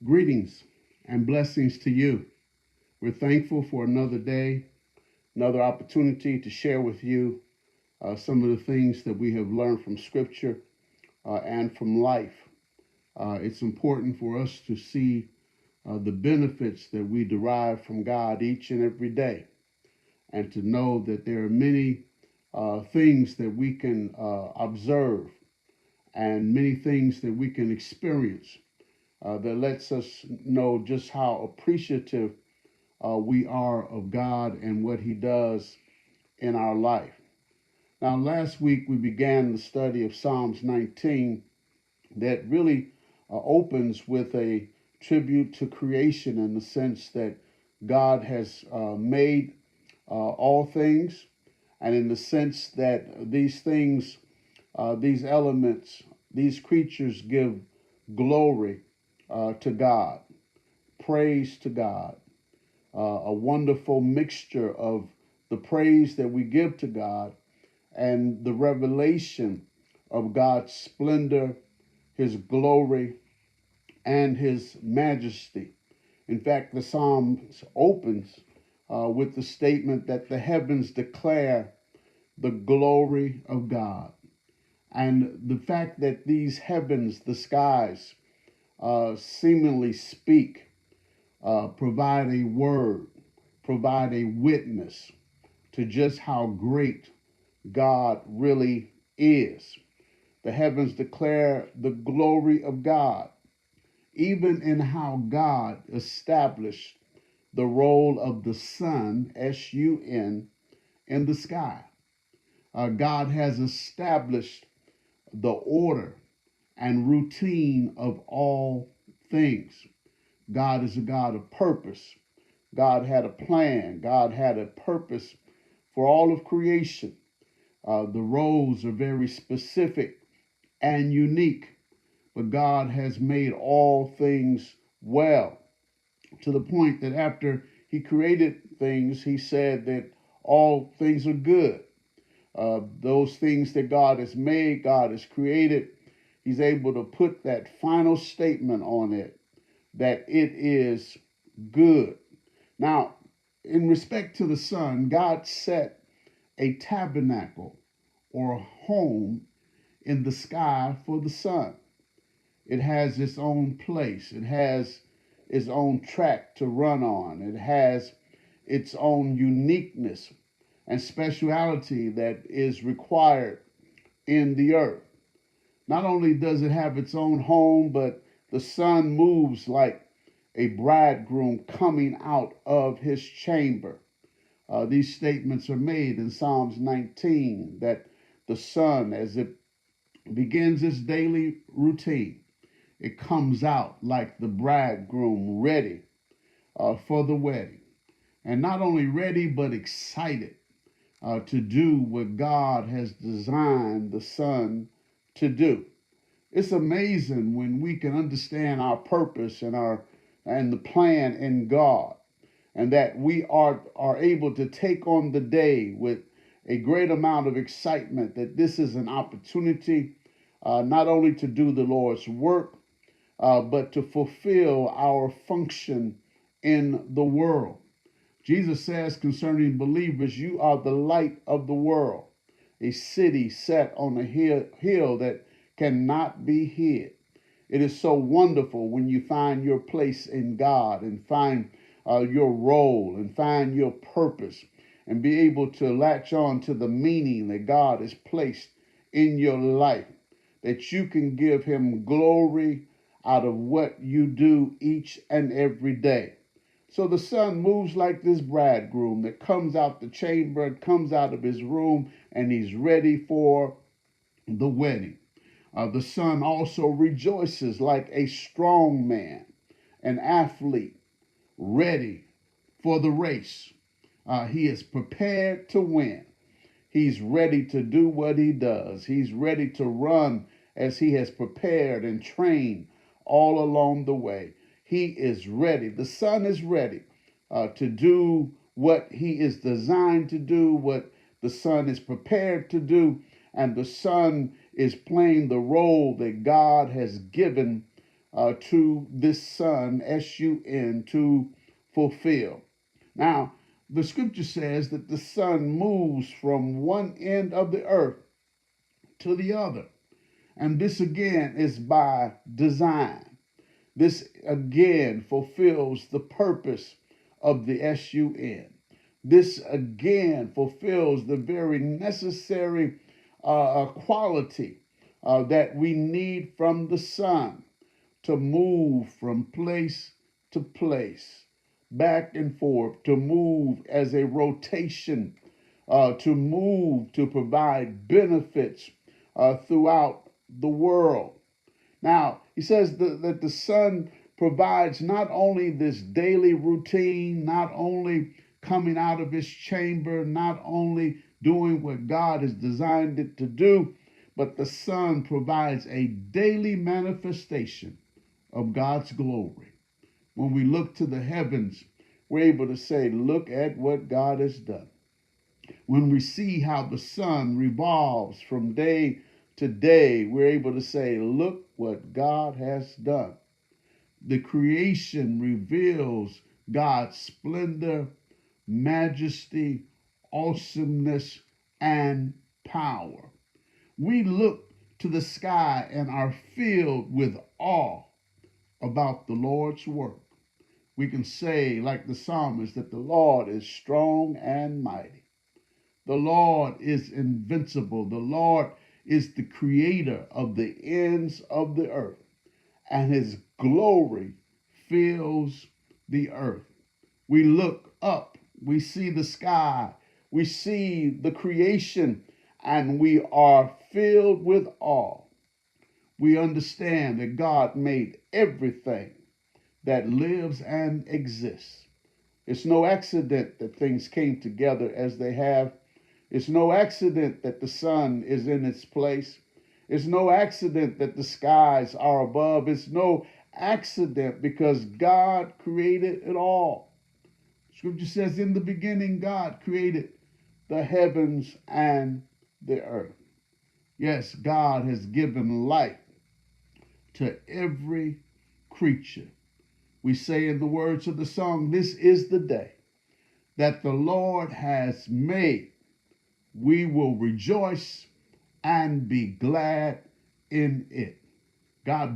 Greetings and blessings to you. We're thankful for another day, another opportunity to share with you some of the things that we have learned from Scripture and from life. It's important for us to see the benefits that we derive from God each and every day, and to know that there are many things that we can observe and many things that we can experience that lets us know just how appreciative we are of God and what He does in our life. Now, last week we began the study of Psalms 19 that really opens with a tribute to creation in the sense that God has made all things, and in the sense that these things, these elements, these creatures give glory to God, praise to God, a wonderful mixture of the praise that we give to God and the revelation of God's splendor, His glory, and His majesty. In fact, the Psalm opens with the statement that the heavens declare the glory of God. And the fact that these heavens, the skies, seemingly speak, provide a word, provide a witness to just how great God really is. The heavens declare the glory of God, even in how God established the role of the sun, S-U-N, in the sky. God has established the order and routine of all things. God is a God of purpose. God had a plan. God had a purpose for all of creation. The roles are very specific and unique, but God has made all things well, to the point that after He created things, He said that all things are good. Those things that God has made, God has created, He's able to put that final statement on it that it is good. Now, in respect to the sun, God set a tabernacle or a home in the sky for the sun. It has its own place. It has its own track to run on. It has its own uniqueness and speciality that is required in the earth. Not only does it have its own home, but the sun moves like a bridegroom coming out of his chamber. These statements are made in Psalms 19 that the sun, as it begins its daily routine, it comes out like the bridegroom ready for the wedding. And not only ready, but excited to do what God has designed the sun to do. It's amazing when we can understand our purpose and the plan in God, and that we are able to take on the day with a great amount of excitement that this is an opportunity not only to do the Lord's work, but to fulfill our function in the world. Jesus says concerning believers, you are the light of the world, a city set on a hill that cannot be hid. It is so wonderful when you find your place in God and find your role and find your purpose and be able to latch on to the meaning that God has placed in your life, that you can give Him glory out of what you do each and every day. So the sun moves like this bridegroom that comes out the chamber, comes out of his room, and he's ready for the wedding. The sun also rejoices like a strong man, an athlete, ready for the race. He is prepared to win. He's ready to do what he does. He's ready to run as he has prepared and trained all along the way. He is ready. The sun is ready to do what he is designed to do, what the sun is prepared to do, and the sun is playing the role that God has given to this sun, S-U-N, to fulfill. Now, the scripture says that the sun moves from one end of the earth to the other. And this again is by design. This again fulfills the purpose of the SUN. This again fulfills the very necessary quality that we need from the sun to move from place to place, back and forth, to move as a rotation, to move to provide benefits throughout the world. Now, he says that the sun provides not only this daily routine, not only coming out of his chamber, not only doing what God has designed it to do, but the sun provides a daily manifestation of God's glory. When we look to the heavens, we're able to say, look at what God has done. When we see how the sun revolves from day to day, we're able to say, look what God has done. The creation reveals God's splendor, majesty, awesomeness, and power. We look to the sky and are filled with awe about the Lord's work. We can say, like the psalmist, that the Lord is strong and mighty. The Lord is invincible. The Lord is the creator of the ends of the earth, and his glory fills the earth. We look up, we see the sky, we see the creation, and we are filled with awe. We understand that God made everything that lives and exists. It's no accident that things came together as they have. It's no accident that the sun is in its place. It's no accident that the skies are above. It's no accident because God created it all. Scripture says, in the beginning, God created the heavens and the earth. Yes, God has given life to every creature. We say in the words of the song, this is the day that the Lord has made. We will rejoice and be glad in it. God